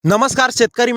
नमस्कार शेतकरी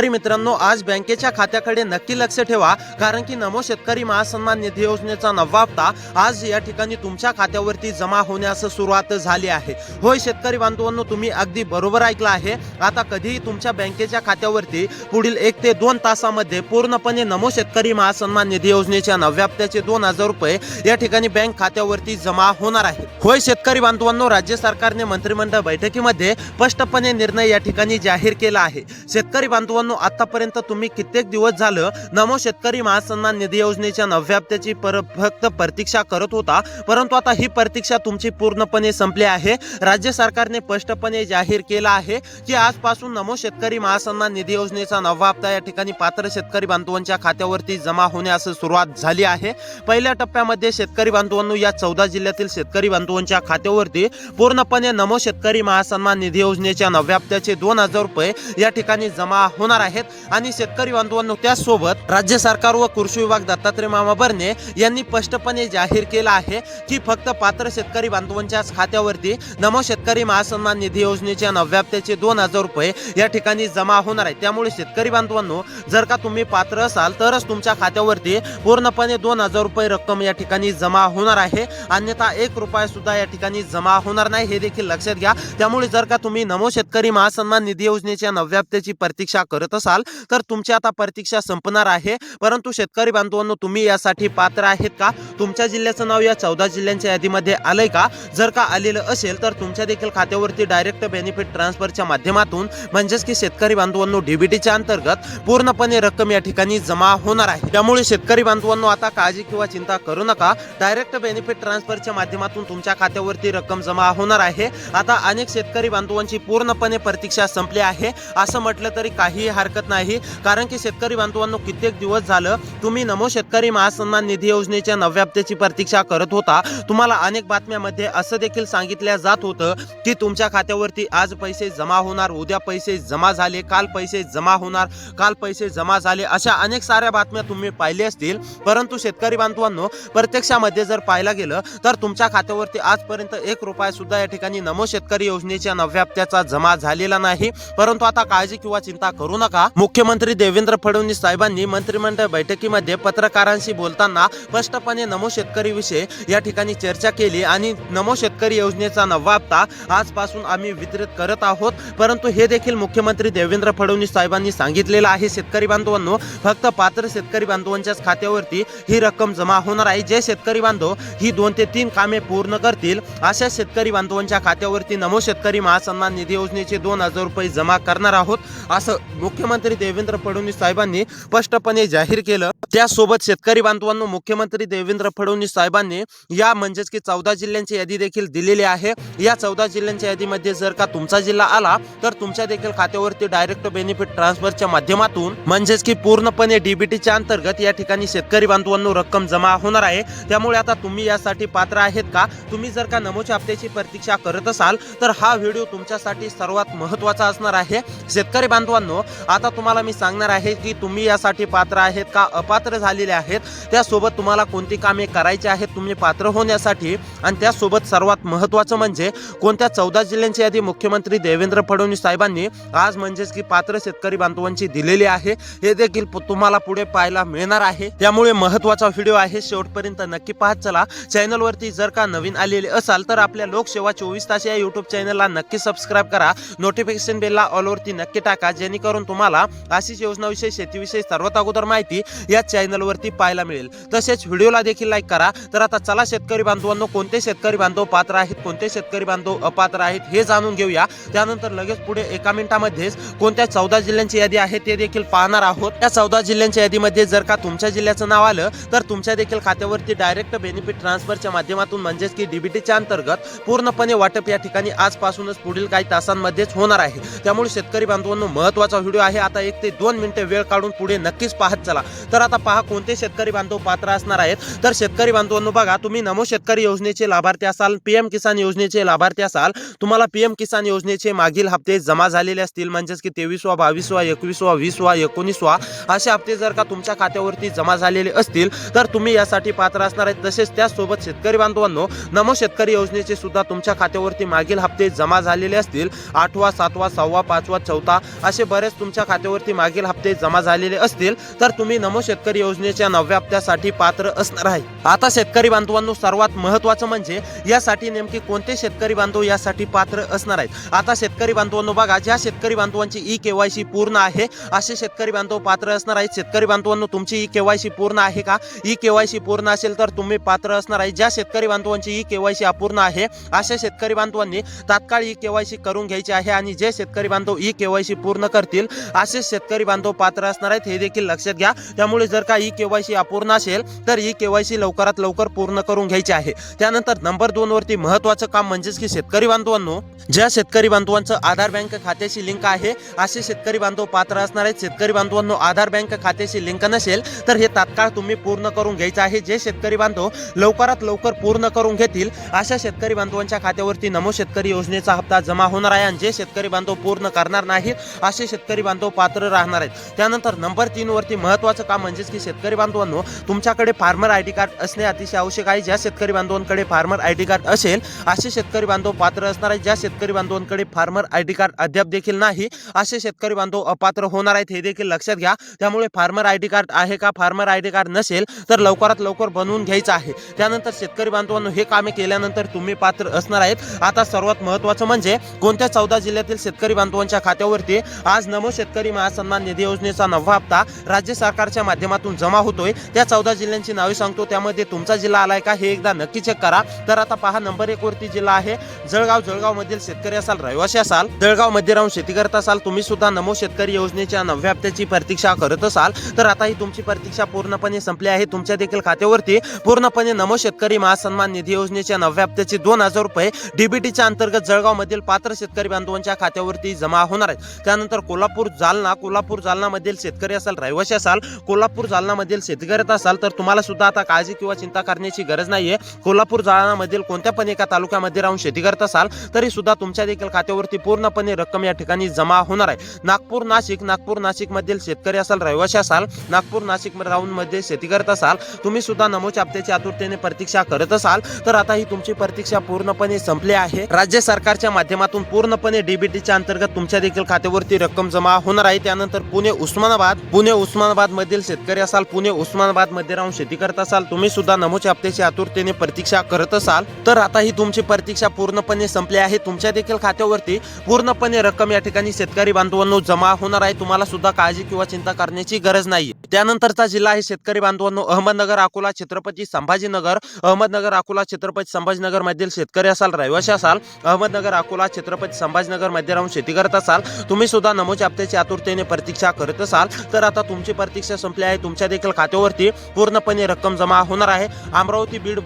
मित्रांनो, आज बँकेच्या खात्याकडे नक्की लक्ष ठेवा, कारण की नमो शेतकरी महासन्मान निधी योजनेचा 9वा हप्ता आज या ठिकाणी तुमच्या खात्यावरती जमा होण्यास सुरुवात झाली आहे. होय शेतकरी बांधवांनो, तुम्ही अगदी बरोबर ऐकलं आहे. आता कधीही तुमच्या बँकेच्या खात्यावरती पुढील 1 ते 2 तासामध्ये पूर्णपणे नमो शेतकरी महासन्मान निधी योजनेच्या 9व्या हप्त्याचे 2000 रुपये या ठिकाणी बँक खात्यावरती जमा होणार आहे. होय शेतकरी बांधवांनो, राज्य सरकारने मंत्रिमंडळ बैठकीमध्ये स्पष्टपणे निर्णय या ठिकाणी जाहीर केला आहे. शेतकरी बांधवांनो, आतापर्यंत तुम्ही कित्येक दिवस झालं नमो शेतकरी महासन्मान निधी योजनेच्या 9व्या हप्त्याची फक्त प्रतीक्षा करत होता, परंतु आता ही प्रतीक्षा तुमची पूर्णपणे संपली आहे. राज्य सरकारने स्पष्टपणे जाहीर केला आहे की आजपासून नमो शेतकरी महासन्मान निधी योजनेचा 9वा हप्ता या ठिकाणी पात्र शेतकरी बांधवांच्या खात्यावरती जमा होण्यास सुरुवात झाली आहे. पहिल्या टप्प्यामध्ये शेतकरी बांधवांनो, या 14 जिल्ह्यातील शेतकरी बांधवांच्या खात्यावरती पूर्णपणे नमो शेतकरी महासन्मान निधी योजनेच्या 9व्या हप्त्याचे 2000 रुपये या ठिकाणी जमा होणार आहेत. आणि शेतकरी बांधवांनो, त्यासोबत राज्य सरकार व कृषी विभाग दत्तात्रय मामा भरणे यांनी स्पष्टपणे जाहीर केला आहे की फक्त पात्र शेतकरी बांधवांच्या खात्यावरती नमो शेतकरी महासन्मान निधी योजनेच्या 9व्या हप्त्याचे 2000 रुपये या ठिकाणी जमा होणार आहे. त्यामुळे शेतकरी बांधवांनो, जर का तुम्ही पात्र असाल तरच तुमच्या खात्यावरती पूर्णपणे 2000 रुपये रक्कम या ठिकाणी जमा होणार आहे, अन्यथा 1 रुपया सुद्धा या ठिकाणी जमा होणार नाही, हे देखील लक्षात घ्या. त्यामुळे जर का तुम्ही नमो शेतकरी महासन्मान निधी योजनेच्या 9व्या हप्त्याची प्रतीक्षा करत असाल तर तुमची आता प्रतीक्षा संपणार आहे. परंतु शेतकरी बांधवांनो, तुम्ही यासाठी पात्र आहेत का? तुमच्या जिल्ह्याचं नाव या 14 जिल्ह्यांच्या यादीमध्ये आलंय का? जर का आलेलं असेल तर तुमच्या देखील खात्यावरती डायरेक्ट बेनिफिट ट्रान्सफरच्या माध्यमातून म्हणजेच की शेतकरी बांधवांनो डीबीटीच्या अंतर्गत पूर्णपणे रक्कम या ठिकाणी जमा होणार आहे. त्यामुळे शेतकरी बांधवांनो, आता काळजी किंवा चिंता करू नका. डायरेक्ट बेनिफिट ट्रान्सफरच्या माध्यमातून तुमच्या खात्यावरती रक्कम जमा होणार आहे. आता अनेक शेतकरी बांधवांची पूर्णपणे प्रतीक्षा संपली आहे असं म्हटलं तरी काही हरकत नाही, कारण की शेतकरी बांधवांनो, कित्येक दिवस झालं तुम्ही नमो शेतकरी महासन्मान निधी योजनेच्या 9व्या हप्त्याची प्रतीक्षा करत होता. तुम्हाला अनेक बातम्यांमध्ये असं देखील सांगितलं जात होतं की तुमच्या खात्यावरती आज पैसे जमा होणार, उद्या पैसे जमा झाले, काल पैसे जमा होणार, काल पैसे जमा झाले, अशा अनेक साऱ्या बातम्या तुम्ही पाहिल्या असतील. परंतु शेतकरी बांधवांनो, प्रत्यक्षामध्ये जर पाहायला गेलं तर तुमच्या खात्यावरती आजपर्यंत 1 रुपया सुद्धा या ठिकाणी नमो शेतकरी योजनेच्या 9व्या हप्त्याचा जमा झालेला नाही. परंतु आता काळजी किंवा चिंता करू नका. मुख्यमंत्री देवेंद्र फडणवीस साहेबांनी मंत्रिमंडळ बैठकीमध्ये पत्रकारांशी बोलताना स्पष्टपणे नमो शेतकरी विषय या ठिकाणी चर्चा केली आणि नमो शेतकरी योजनेचा 9वा हप्ता आजपासून आम्ही वितरित करत आहोत. परंतु हे देखील मुख्यमंत्री देवेंद्र फडणवीस साहेबांनी सांगितलेलं आहे, शेतकरी बांधवांनो, फक्त पात्र शेतकरी बांधवांच्याच खात्यावरती ही रक्कम जमा होणार आहे. जे शेतकरी बांधव ही 2 ते 3 कामे पूर्ण करतील अशा शेतकरी बांधवांच्या खात्यावरती नमो शेतकरी महासन्मान निधी योजनेचे 2000 रुपये जमा करणार आहोत, असं मुख्यमंत्री देवेंद्र फडणवीस साहेबांनी स्पष्टपणे जाहीर केलं. त्यासोबत शेतकरी बांधवांनो, मुख्यमंत्री देवेंद्र फडणवीस साहेबांनी या म्हणजेच की 14 जिल्ह्यांची यादी देखील दिलेली आहे. या 14 जिल्ह्यांच्या यादीमध्ये जर का तुमचा जिल्हा आला तर तुमच्या देखील खात्यावरती डायरेक्ट बेनिफिट ट्रान्सफरच्या माध्यमातून म्हणजेच की पूर्णपणे डीबीटीच्या अंतर्गत या ठिकाणी शेतकरी बांधवांनो रक्कम जमा होणार आहे. त्यामुळे आता तुम्ही यासाठी पात्र आहेत का? तुम्ही जर का नमोच्या हप्त्याची प्रतीक्षा करत असाल तर हा व्हिडिओ तुमच्यासाठी सर्वात महत्त्वाचा असणार आहे. शेतकरी बांधवांनो, आता तुम्हाला मी सांगणार आहे की तुम्ही यासाठी पात्र आहेत का, अपात्र झालेले आहेत, त्यासोबत तुम्हाला कोणती कामे करायची आहेत तुम्ही पात्र होण्यासाठी, आणि त्यासोबत सर्वात महत्त्वाचं म्हणजे कोणत्या 14 जिल्ह्यांची यादी मुख्यमंत्री देवेंद्र फडणवीस साहेबांनी आज म्हणजेच की पात्र शेतकरी बांधवांची दिलेली आहे, हे देखील तुम्हाला पुढे पाहायला मिळणार आहे. त्यामुळे महत्त्वाचा व्हिडिओ आहे, शेवटपर्यंत नक्की पाहत चला. चॅनलवरती जर का नवीन आलेले असाल तर आपल्या लोकसेवा 24 तास या यूट्यूब चॅनलला नक्की सबस्क्राईब करा. नोटिफिकेशन बेलला ऑलवरती नक्की टाका, जेणेकरून तुम्हाला अशीच योजनाविषयी, शेतीविषयी सर्वात अगोदर माहिती या चॅनलवरती पाहायला मिळेल. तसेच व्हिडिओला देखील लाईक करा. तर आता चला शेतकरी बांधवांनो, कोणते शेतकरी बांधव पात्र आहेत, कोणते शेतकरी बांधव अपात्र आहेत हे जाणून घेऊया. त्यानंतर लगेच पुढे एका मिनिटामध्येच कोणत्या 14 जिल्ह्यांची यादी आहे ते देखील पाहणार आहोत. त्या 14 जिल्ह्यांच्या यादीमध्ये जर का तुमच्या जिल्ह्याचं नाव आलं तर तुमच्या देखील खात्यावरती डायरेक्ट बेनिफिट ट्रान्सफरच्या माध्यमातून म्हणजेच की डीबीटीच्या अंतर्गत पूर्णपणे वाटप या ठिकाणी आजपासूनच पुढील काही तासांमध्येच होणार आहे. त्यामुळे शेतकरी बांधवांनो, महत्त्वाचा व्हिडिओ आहे. आता 1 ते 2 मिनिटे वेळ काढून पुढे नक्कीच पाहत चला. तर आता पहा कोणते शेतकरी बांधव पात्र असणार आहेत. तर शेतकरी बांधवांनो बघा, तुम्ही नमो शेतकरी योजनेचे लाभार्थी असाल, पीएम किसान योजनेचे लाभार्थी असाल, तुम्हाला पीएम किसान योजनेचे मागील हप्ते जमा झालेले असतील, म्हणजेच की 23वा, 22वा, 21वा, 20वा, 19वा असे हप्ते जर का तुमच्या खात्यावरती जमा झालेले असतील तर तुम्ही यासाठी पात्र असणार आहेत. तसेच त्यासोबत शेतकरी बांधवांनो, नमो शेतकरी योजनेचे सुद्धा तुमच्या खात्यावरती मागील हप्ते जमा झालेले असतील, 8वा, 7वा, 6वा, पाचवा, चौथा असे बरेच तुमच्या खात्यावरती मागील हप्ते जमा झालेले असतील तर तुम्ही नमो शेतकरी योजनेच्या 9व्या हप्त्यासाठी पात्र असणार आहे। आता शेतकरी बांधवांनो, सर्वात महत्त्वाचं म्हणजे यासाठी नेमके कोणते शेतकरी बांधव यासाठी पात्र असणार आहेत। आता शेतकरी बांधवांनो बघा, ज्या शेतकरी बांधवांची ई-केवायसी पूर्ण आहे असे शेतकरी बांधव पात्र असणार आहेत। शेतकरी बांधवांनो, तुमची ई-केवायसी पूर्ण आहे का? ई-केवायसी पूर्ण असेल तर तुम्ही पात्र असणार आहे। ज्या शेतकरी बांधवांची ई-केवायसी अपूर्ण आहे अशा शेतकरी बांधवांनी तात्काळ ई-केवायसी करून घ्यायची आहे आणि जे शेतकरी बांधव ई-केवायसी पूर्ण करतील असे शेतकरी बांधव पात्र असणार आहेत, हे देखील लक्षात घ्या। त्यामुळे जर का ई-केवायसी अपूर्ण असेल तर ई-केवायसी लवकरात लवकर पूर्ण करून घ्यायची आहे। त्यानंतर नंबर 2 वरती महत्त्वाचं काम म्हणजेच की शेतकरी बांधवांनो, ज्या शेतकरी बांधवांचं आधार बँक खात्याशी लिंक आहे असे शेतकरी बांधव पात्र असणार आहेत। शेतकरी बांधवांनो, आधार बँक खात्याशी लिंक नसेल तर हे तात्काळ तुम्ही पूर्ण करून घ्यायचं आहे। जे शेतकरी बांधव लवकरात लवकर पूर्ण करून घेतील अशा शेतकरी बांधवांच्या खात्यावरती नमो शेतकरी योजनेचा हप्ता जमा होणार आहे आणि जे शेतकरी बांधव पूर्ण करणार नाहीत असे शेतकरी बांधव पात्र राहणार आहेत। त्यानंतर नंबर 3 वरती महत्त्वाचं काम म्हणजेच की शेतकरी बांधवांनो, तुमच्याकडे फार्मर आयडी कार्ड असणे अतिशय आवश्यक आहे। ज्या शेतकरी बांधवांकडे फार्मर आयडी कार्ड असेल असे शेतकरी बांधव पात्र असणार आहेत। ज्या शेतकरी बांधवांकडे फार्मर आयडी कार्ड अद्याप देखील नाही असे शेतकरी बांधव अपात्र होणार आहेत, हे देखील लक्षात घ्या। त्यामुळे फार्मर आयडी कार्ड आहे का? फार्मर आयडी कार्ड नसेल तर लवकरात लवकर बनवून घ्यायचं आहे। त्यानंतर शेतकरी बांधवांनो, हे कामे केल्यानंतर तुम्ही पात्र असणार आहेत। आता सर्वात महत्त्वाचं म्हणजे कोणत्या 14 जिल्ह्यातील शेतकरी बांधवांच्या खात्यावरती आज नमो शेतकरी महासन्मान निधी योजनेचा 9वा हप्ता राज्य सरकारच्या माध्यमातून जमा होतोय। त्या 14 जिल्ह्यांची नावे सांगतो, त्यामध्ये तुमचा जिल्हा आलाय का हे एकदा नक्की चेक करा। तर आता पहा, नंबर 1 वरती जिल्हा आहे जळगाव। जळगाव मधील शेतकरी असाल, रहिवासी असाल, जळगाव मध्ये राहून शेती करत असाल, तुम्ही सुद्धा नमो शेतकरी योजनेच्या 9व्या हप्त्याची प्रतीक्षा करत असाल तर आता ही तुमची प्रतीक्षा पूर्णपणे संपली आहे। तुमच्या देखील खात्यावरती पूर्णपणे नमो शेतकरी महासन्मान निधी योजनेच्या 9व्या हप्त्याचे 2000 रुपये डीबीटीच्या अंतर्गत जळगाव मधील पात्र शेतकरी बांधवांच्या खात्यावरती जमा होणार आहेत। त्यानंतर कोल्हापूर जालना मधील शेतकरी असाल, रहिवासी असाल, कोल्हापूर जालना मधील शेती करत असाल तर तुम्हाला सुद्धा आता काळजी किंवा चिंता करण्याची गरज नाहीये। कोल्हापूर जालना मधील कोणत्या पण एका तालुक्यामध्ये राहून शेती करत असाल तरी सुद्धा तुमच्या देखील खात्यावरती पूर्णपणे रक्कम या ठिकाणी जमा होणार आहे। नागपूर नाशिक मधील शेतकरी असाल, रहिवासी असाल, नागपूर नाशिक राहून मध्ये शेती करत असाल, तुम्ही सुद्धा नमोच्या हप्त्याची आतुरतेने प्रतीक्षा करत असाल तर आता ही तुमची प्रतीक्षा पूर्णपणे संपली आहे। राज्य सरकारच्या माध्यमातून पूर्णपणे डीबीटीच्या अंतर्गत तुमच्या देखील खात्यावरती रक्कम जमा होणार आहे। त्यानंतर पुणे उस्मानाबाद मधील शेतकरी असाल, पुणे उस्मानाबाद मध्ये राहून शेती करत असाल, तुम्ही सुद्धा नमोच्या हप्त्याची आतुरतेने प्रतीक्षा करत असाल तर आता ही तुमची प्रतीक्षा पूर्णपणे संपली आहे। तुमच्या देखील खात्यावरती पूर्णपणे रक्कम या ठिकाणी शेतकरी बांधवांनो जमा होणार आहे। तुम्हाला सुद्धा काळजी किंवा चिंता करण्याची गरज नाही। त्यानंतरचा जिल्हा आहे शेतकरी बांधवांनो अहमदनगर, अकोला, छत्रपती संभाजीनगर। अहमदनगर, अकोला, छत्रपती संभाजीनगर मधील शेतकरी असाल, रहिवासी असाल, अहमदनगर, अकोला, छत्रपती संभाजीनगर मध्ये राहून शेती करत असाल, तुम्ही सुद्धा नमोच्या हप्त्याची आतुरतेने प्रतीक्षा करत असाल तर आता तुमची प्रतीक्षा संपली आहे। तुमच्या देखील खात्यावरती पूर्णपणे रक्कम जमा होणार आहे। अमरावती, बीड,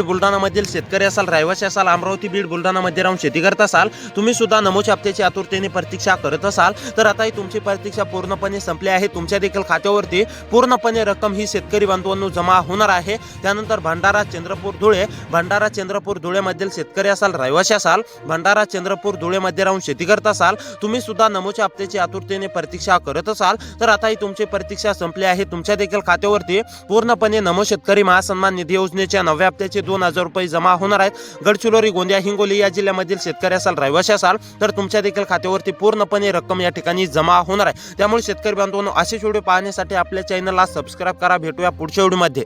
बुलढाणा मधील शेतकरी असाल, रहिवासी असाल, अमरावती, बीड, बुलढाणा मध्ये राहून शेती करत असाल, तुम्ही सुद्धा नमोच्या हप्त्याची आतुरतेने प्रतीक्षा करत असाल तर आता ही तुमची प्रतीक्षा पूर्णपणे संपली आहे। तुमच्या देखील खात्यावरती पूर्णपणे रक्कम ही शेतकरी बांधवांनो जमा होणार आहे। त्यानंतर भंडारा, चंद्रपूर, धुळे मधील शेतकरी असाल, रहिवासी असाल, भंडारा, चंद्रपूर, धुळे मध्ये राहून शेती करत असाल, तुम्ही सुद्धा नमोच्या हप्त्याची आतुरतेने प्रतीक्षा करत असाल तर आता ही तुमची प्रतीक्षा संपली आहे। तुमच्या देखील खात्यावरती पूर्णपणे नमो शेतकरी महासन्मान निधी योजनेच्या 9व्या हप्त्याचे 2000 रुपये जमा होणार आहेत। गडचिरोली, गोंदिया, हिंगोली या जिल्ह्यामधील शेतकरी असाल, रहिवासी असाल तर तुमच्या देखील खात्यावरती पूर्णपणे रक्कम या ठिकाणी जमा होणार आहे। त्यामुळे शेतकरी बांधवांनो, असे व्हिडिओ पाहण्यासाठी आपल्या चॅनलला सबस्क्राइब करा। भेटूया पुढच्या व्हिडिओमध्ये।